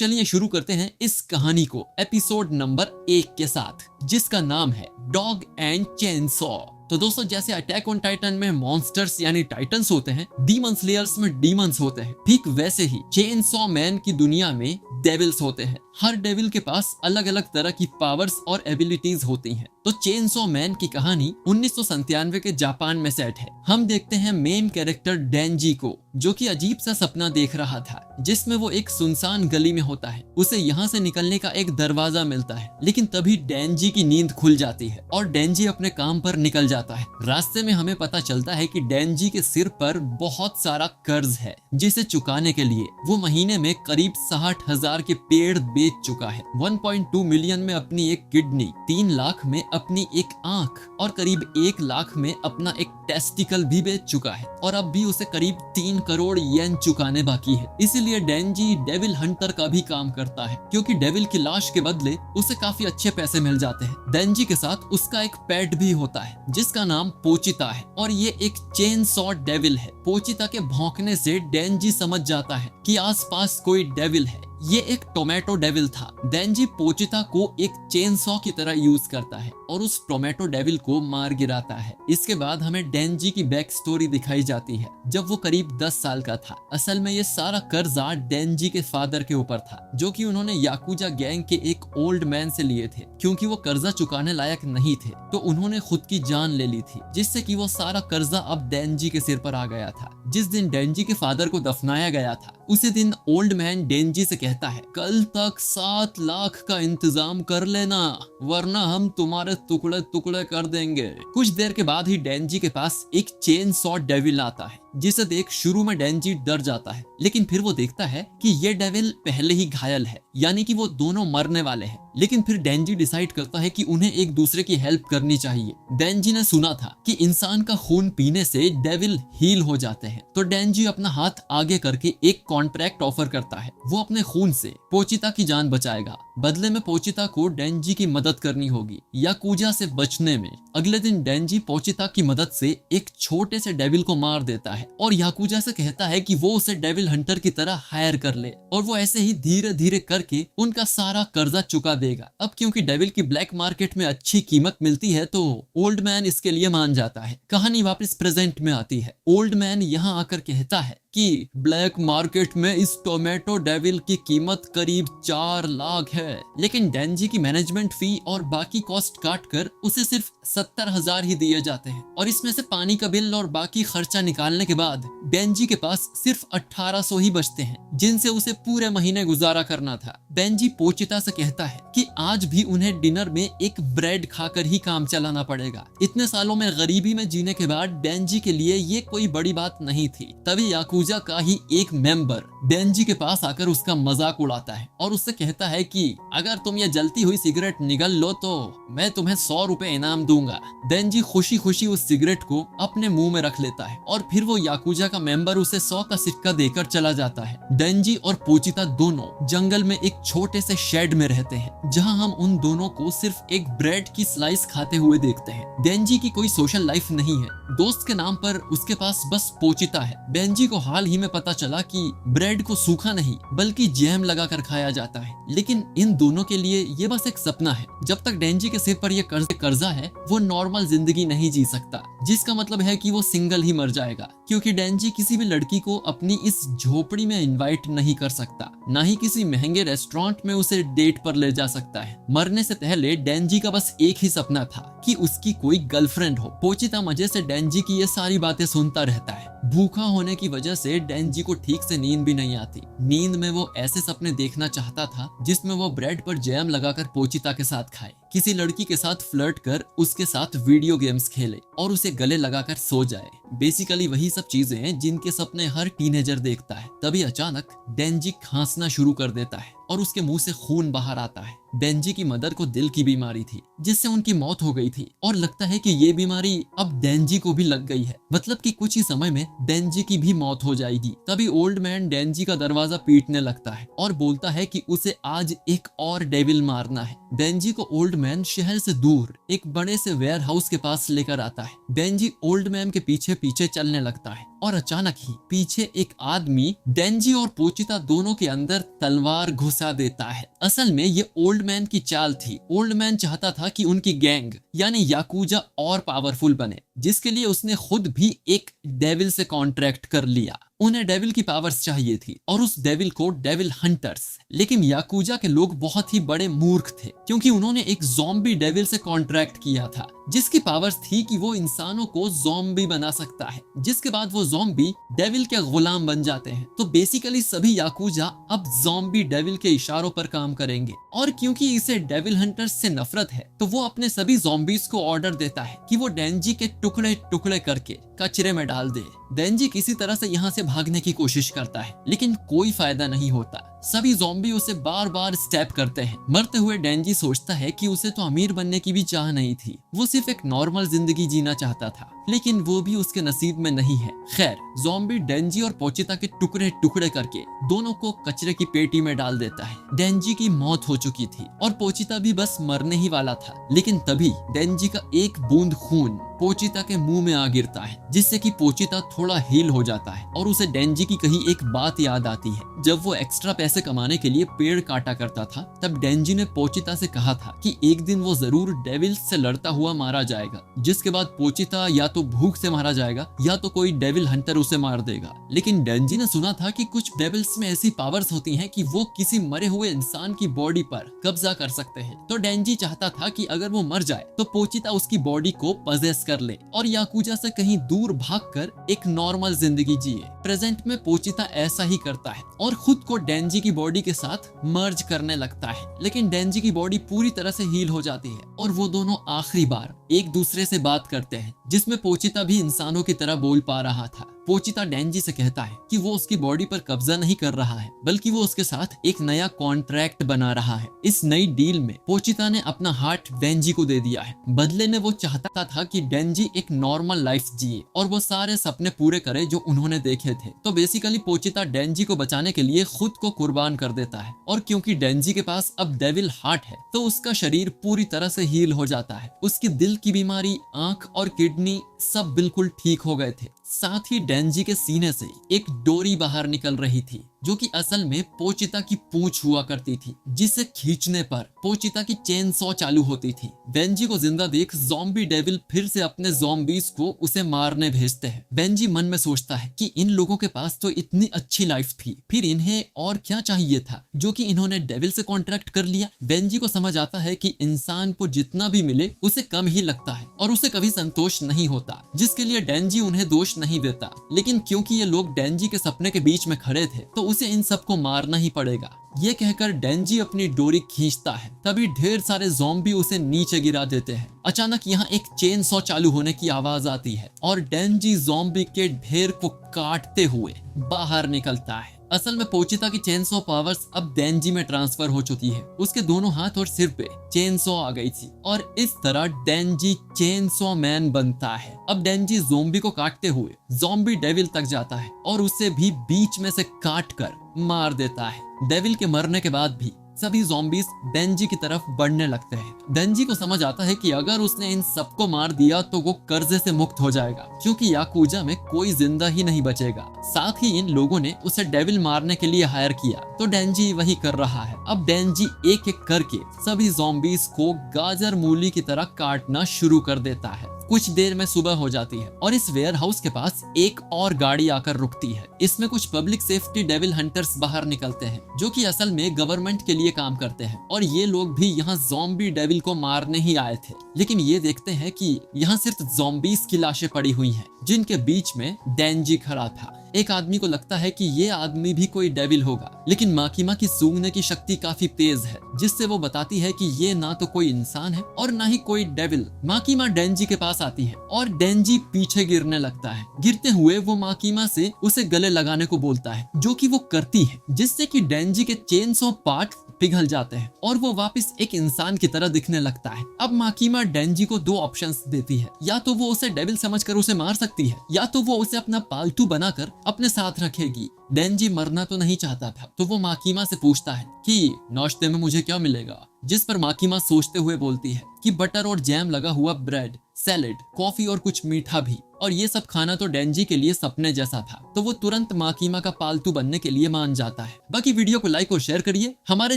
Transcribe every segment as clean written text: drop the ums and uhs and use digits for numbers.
चलिए शुरू करते हैं इस कहानी को एपिसोड नंबर 1 के साथ, जिसका नाम है डॉग एंड चेनसॉ। तो दोस्तों, जैसे अटैक ऑन टाइटन में मॉन्स्टर्स यानी टाइटन्स होते हैं, डीमन स्लेयर्स में डीमंस होते हैं, ठीक वैसे ही चेनसॉ मैन की दुनिया में डेविल्स होते हैं। हर डेविल के पास अलग अलग तरह की पावर्स और एबिलिटीज होती हैं। तो चेनसॉ मैन की कहानी 1997 के जापान में सेट है। हम देखते हैं मेन कैरेक्टर डेंजी को, जो कि अजीब सा सपना देख रहा था, जिसमें वो एक सुनसान गली में होता है। उसे यहाँ से निकलने का एक दरवाजा मिलता है, लेकिन तभी डेंजी की नींद खुल जाती है और डेंजी अपने काम पर निकल जाता है। रास्ते में हमें पता चलता है कि डेंजी के सिर पर बहुत सारा कर्ज है, जिसे चुकाने के लिए वो महीने में करीब 60,000 के पेड़ बेच चुका है। 1.2 मिलियन में अपनी एक किडनी, 3 लाख में अपनी एक आंख और करीब 1 लाख में अपना एक टेस्टिकल भी बेच चुका है, और अब भी उसे करीब 3 करोड़ येन चुकाने बाकी है। इसीलिए डेंजी डेविल हंटर का भी काम करता है, क्योंकि डेविल की लाश के बदले उसे काफी अच्छे पैसे मिल जाते हैं। डेंजी के साथ उसका एक पेट भी होता है, जिसका नाम पोचिता है, और ये एक चेनसॉ डेविल है। पोचिता के भौंकने से डेंजी समझ जाता है कि आसपास कोई डेविल है। ये एक टोमेटो डेविल था। डेंजी पोचिता को एक चेनसॉ की तरह यूज करता है और उस टोमेटो डेविल को मार गिराता है। इसके बाद हमें डेंजी की बैक स्टोरी दिखाई जाती है, जब वो करीब 10 साल का था। असल में ये सारा कर्जा डेंजी के फादर के ऊपर था, जो कि उन्होंने याकुजा गैंग के एक ओल्ड मैन से लिए थे। क्योंकि वो कर्जा चुकाने लायक नहीं थे, तो उन्होंने खुद की जान ले ली थी, जिससे कि वो सारा कर्जा अब डेंजी के सिर पर आ गया था। जिस दिन डेंजी के फादर को दफनाया गया था, उसी दिन ओल्ड मैन डेंजी से कहता है, कल तक 7 लाख का इंतजाम कर लेना, वरना हम तुम्हारे टुकड़े टुकड़े कर देंगे। कुछ देर के बाद ही डेंजी के पास एक चेनसॉ डेविल आता है, जिसे देख शुरू में डेंजी डर जाता है, लेकिन फिर वो देखता है कि ये डेविल पहले ही घायल है, यानी कि वो दोनों मरने वाले हैं। लेकिन फिर डेंजी डिसाइड करता है कि उन्हें एक दूसरे की हेल्प करनी चाहिए। डेंजी ने सुना था कि इंसान का खून पीने से डेविल हील हो जाते हैं, तो डेंजी अपना हाथ आगे करके एक कॉन्ट्रैक्ट ऑफर करता है। वो अपने खून से पोचिता की जान बचाएगा। बदले में पोचिता को डेंजी की मदद करनी होगी याकुजा से बचने में। अगले दिन डेंजी पोचिता की मदद से एक छोटे से डेविल को मार देता है और याकुजा से कहता है कि वो उसे डेविल हंटर की तरह हायर कर ले, और वो ऐसे ही धीरे धीरे करके उनका सारा कर्जा चुका देगा। अब क्योंकि डेविल की ब्लैक मार्केट में अच्छी कीमत मिलती है, तो ओल्ड मैन इसके लिए मान जाता है। कहानी वापस प्रेजेंट में आती है। ओल्ड मैन यहाँ आकर कहता है कि ब्लैक मार्केट में इस टोमेटो डेविल की कीमत करीब 4 लाख है, लेकिन डेंजी की मैनेजमेंट फी और बाकी कॉस्ट काट कर उसे सिर्फ 70,000 ही दिए जाते हैं, और इसमें से पानी का बिल और बाकी खर्चा निकालने के बाद डेंजी के पास सिर्फ 1800 ही बचते हैं, जिनसे उसे पूरे महीने गुजारा करना था। डेंजी पोचिता से कहता है कि आज भी उन्हें डिनर में एक ब्रेड खाकर ही काम चलाना पड़ेगा। इतने सालों में गरीबी में जीने के बाद डेंजी के लिए ये कोई बड़ी बात नहीं थी। तभी याकुजा का ही एक मेंबर डेंजी के पास आकर उसका मजाक उड़ाता है और उससे कहता है कि अगर तुम ये जलती हुई सिगरेट निगल लो तो मैं तुम्हें 100 रुपए इनाम दूंगा। डेंजी खुशी खुशी उस सिगरेट को अपने मुंह में रख लेता है, और फिर वो याकुजा का मेंबर उसे 100 का सिक्का देकर चला जाता है। डेंजी और पोचिता दोनों जंगल में एक छोटे से शेड में रहते हैं, जहां हम उन दोनों को सिर्फ एक ब्रेड की स्लाइस खाते हुए देखते हैं। डेंजी की कोई सोशल लाइफ नहीं है, दोस्त के नाम पर उसके पास बस पोचिता है। डेंजी को हाल ही में पता चला कि ब्रेड को सूखा नहीं बल्कि जैम लगाकर खाया जाता है, लेकिन इन दोनों के लिए ये बस एक सपना है। जब तक डेंजी के सिर पर ये कर्जा है, वो नॉर्मल जिंदगी नहीं जी सकता, जिसका मतलब है कि वो सिंगल ही मर जाएगा, क्योंकि डेंजी किसी भी लड़की को अपनी इस झोपड़ी में इनवाइट नहीं कर सकता, ना ही किसी महंगे रेस्टोरेंट में उसे डेट पर ले जा सकता है। मरने से पहले डेंजी का बस एक ही सपना था कि उसकी कोई गर्लफ्रेंड हो। पोचिता मजे से डेंजी की ये सारी बातें सुनता रहता है। भूखा होने की वजह से डेंजी को ठीक से नींद भी नहीं आती। नींद में वो ऐसे सपने देखना चाहता था जिसमें वो ब्रेड पर जैम लगाकर पोचिता के साथ खाए, किसी लड़की के साथ फ्लर्ट कर उसके साथ वीडियो गेम्स खेले और उसे गले लगाकर सो जाए। बेसिकली वही सब चीजें हैं जिनके सपने हर टीनेजर देखता है। तभी अचानक डेंजी खांसना शुरू कर देता है और उसके मुंह से खून बाहर आता है। डेंजी की मदर को दिल की बीमारी थी, जिससे उनकी मौत हो गई थी, और लगता है कि ये बीमारी अब डेंजी को भी लग गई है, मतलब कि कुछ ही समय में डेंजी की भी मौत हो जाएगी। तभी ओल्ड मैन डेंजी का दरवाजा पीटने लगता है और बोलता है कि उसे आज एक और डेविल मारना है। डेंजी को ओल्ड मैन शहर से दूर एक बड़े से वेयर हाउस के पास लेकर आता है। डेंजी ओल्ड मैन के पीछे पीछे चलने लगता है और अचानक ही पीछे एक आदमी डेंजी और पोचिता दोनों के अंदर तलवार घुसा देता है। असल में ये ओल्ड मैन की चाल थी। ओल्ड मैन चाहता था कि उनकी गैंग यानी याकूजा और पावरफुल बने, जिसके लिए उसने खुद भी एक डेविल से कॉन्ट्रैक्ट कर लिया। उन्हें डेविल की पावर्स चाहिए थी और उस डेविल को डेविल हंटर्स। लेकिन याकूजा के लोग बहुत ही बड़े मूर्ख थे, क्योंकि उन्होंने एक ज़ॉम्बी डेविल से कॉन्ट्रैक्ट किया था जिसकी पावर्स थी कि वो इंसानों को ज़ॉम्बी बना सकता है, जिसके बाद वो ज़ॉम्बी डेविल के गुलाम बन जाते हैं। तो बेसिकली सभी याकूजा अब ज़ॉम्बी डेविल के इशारों पर काम करेंगे। और क्योंकि इसे डेविल हंटर्स से नफरत है, तो वो अपने सभी ज़ॉम्बीज को ऑर्डर देता है कि वो डेंजी के टुकड़े टुकड़े करके कचरे में डाल दे। डेंजी किसी तरह से यहाँ से भागने की कोशिश करता है, लेकिन कोई फायदा नहीं होता। सभी ज़ॉम्बी उसे बार बार स्टैप करते हैं। मरते हुए डेंजी सोचता है कि उसे तो अमीर बनने की भी चाह नहीं थी, वो सिर्फ एक नॉर्मल जिंदगी जीना चाहता था, लेकिन वो भी उसके नसीब में नहीं है। खैर, ज़ॉम्बी डेंजी और पोचिता के टुकड़े टुकड़े करके दोनों को कचरे की पेटी में डाल देता है। डेंजी की मौत हो चुकी थी और पोचिता भी बस मरने ही वाला था, लेकिन तभी डेंजी का एक बूंद खून पोचिता के मुंह में आ गिरता है, जिससे कि पोचिता थोड़ा हील हो जाता है और उसे डेंजी की कही एक बात याद आती है। जब वो एक्स्ट्रा पैसे कमाने के लिए पेड़ काटा करता था, तब डेंजी ने पोचिता से कहा था कि एक दिन वो जरूर डेविल से लड़ता हुआ मारा जाएगा, जिसके बाद पोचिता या तो भूख से मारा जाएगा या तो कोई डेविल हंटर उसे मार देगा। लेकिन डेंजी ने सुना था कि कुछ डेविल्स में ऐसी पावर्स होती हैं कि वो किसी मरे हुए इंसान की बॉडी पर कब्जा कर सकते हैं। तो डेंजी चाहता था कि अगर वो मर जाए तो पोचिता उसकी बॉडी को पजेस कर ले और याकूजा से कहीं दूर भागकर एक नॉर्मल जिंदगी जिए। प्रेजेंट में पोचिता ऐसा ही करता है और खुद को डेंजी की बॉडी के साथ मर्ज करने लगता है, लेकिन डेंजी की बॉडी पूरी तरह से हील हो जाती है और वो दोनों आखिरी बार एक दूसरे से बात करते हैं, जिसमें पोचिता भी इंसानों की तरह बोल पा रहा था। पोचिता डेंजी से कहता है कि वो उसकी बॉडी पर कब्जा नहीं कर रहा है, बल्कि वो उसके साथ एक नया कॉन्ट्रैक्ट बना रहा है। इस नई डील में पोचिता ने अपना हार्ट डेंजी को दे दिया है। बदले में वो चाहता था कि डेंजी एक नॉर्मल लाइफ जिए और वो सारे सपने पूरे करे जो उन्होंने देखे थे। तो बेसिकली पोचिता डेंजी को बचाने के लिए खुद को कुर्बान कर देता है और क्योंकि डेंजी के पास अब डेविल हार्ट है, तो उसका शरीर पूरी तरह से हील हो जाता है। उसकी दिल की बीमारी, आंख और किडनी सब बिल्कुल ठीक हो गए थे। साथ ही डेंजी के सीने से एक डोरी बाहर निकल रही थी, जो कि असल में पोचिता की पूंछ हुआ करती थी, जिसे खींचने पर पोचिता की चेन सॉ चालू होती थी। डेंजी को जिंदा देख ज़ॉम्बी डेविल फिर से अपने ज़ॉम्बीज को उसे मारने भेजते हैं। डेंजी मन में सोचता है कि इन लोगों के पास तो इतनी अच्छी लाइफ थी, फिर इन्हें और क्या चाहिए था जो कि इन्होंने डेविल से कॉन्ट्रैक्ट कर लिया। डेंजी को समझ आता है कि इंसान को जितना भी मिले उसे कम ही लगता है और उसे कभी संतोष नहीं होता, जिसके लिए डेंजी उन्हें दोष नहीं देता। लेकिन क्योंकि ये लोग डेंजी के सपने के बीच में खड़े थे, तो उसे इन सबको मारना ही पड़ेगा। ये कहकर डेंजी अपनी डोरी खींचता है, तभी ढेर सारे ज़ॉम्बी उसे नीचे गिरा देते हैं। अचानक यहाँ एक चेन सॉ चालू होने की आवाज आती है और डेंजी ज़ॉम्बी के ढेर को काटते हुए बाहर निकलता है। असल में पोचिता की चेन सॉ पावर्स अब डेंजी में ट्रांसफर हो चुकी है। उसके दोनों हाथ और सिर पे चेन सॉ आ गई थी और इस तरह डेंजी चेन सॉ मैन बनता है। अब डेंजी ज़ॉम्बी को काटते हुए ज़ॉम्बी डेविल तक जाता है और उसे भी बीच में से काट कर मार देता है। डेविल के मरने के बाद भी सभी ज़ॉम्बीज डेंजी की तरफ बढ़ने लगते हैं। डेंजी को समझ आता है कि अगर उसने इन सबको मार दिया तो वो कर्जे से मुक्त हो जाएगा, क्योंकि याकूजा में कोई जिंदा ही नहीं बचेगा। साथ ही इन लोगों ने उसे डेविल मारने के लिए हायर किया, तो डेंजी वही कर रहा है। अब डेंजी एक एक करके सभी ज़ॉम्बीज को गाजर मूली की तरह काटना शुरू कर देता है। कुछ देर में सुबह हो जाती है और इस वेयर हाउस के पास एक और गाड़ी आकर रुकती है। इसमें कुछ पब्लिक सेफ्टी डेविल हंटर्स बाहर निकलते हैं, जो कि असल में गवर्नमेंट के लिए काम करते हैं और ये लोग भी यहाँ ज़ॉम्बी डेविल को मारने ही आए थे। लेकिन ये देखते हैं कि यहाँ सिर्फ ज़ॉम्बीज की लाशें पड़ी हुई हैं, जिनके बीच में डेंजी खड़ा था। एक आदमी को लगता है कि ये आदमी भी कोई डेविल होगा, लेकिन माकीमा की सूंघने की शक्ति काफी तेज है, जिससे वो बताती है कि ये ना तो कोई इंसान है और ना ही कोई डेविल। माकीमा डेंजी के पास आती है और डेंजी पीछे गिरने लगता है। गिरते हुए वो माकीमा से उसे गले लगाने को बोलता है, जो कि वो करती है, जिससे कि डेंजी के चेन सॉ पार्ट पिघल जाते हैं और वो वापस एक इंसान की तरह दिखने लगता है। अब माकीमा डेंजी को दो ऑप्शंस देती है, या तो वो उसे डेविल समझकर उसे मार सकती है, या तो वो उसे अपना पालतू बनाकर अपने साथ रखेगी। डेंजी मरना तो नहीं चाहता था, तो वो माकीमा से पूछता है कि नाश्ते में मुझे क्या मिलेगा, जिस पर माकीमा सोचते हुए बोलती है कि बटर और जैम लगा हुआ ब्रेड। सैलेड, कॉफी और कुछ मीठा भी। और ये सब खाना तो डेंजी के लिए सपने जैसा था, तो वो तुरंत माकीमा का पालतू बनने के लिए मान जाता है। बाकी वीडियो को लाइक और शेयर करिए, हमारे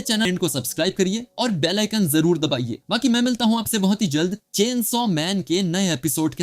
चैनल को सब्सक्राइब करिए और बेल आइकन जरूर दबाइए। बाकी मैं मिलता हूँ आपसे बहुत ही जल्द चेनसॉ मैन के नए एपिसोड के साथ।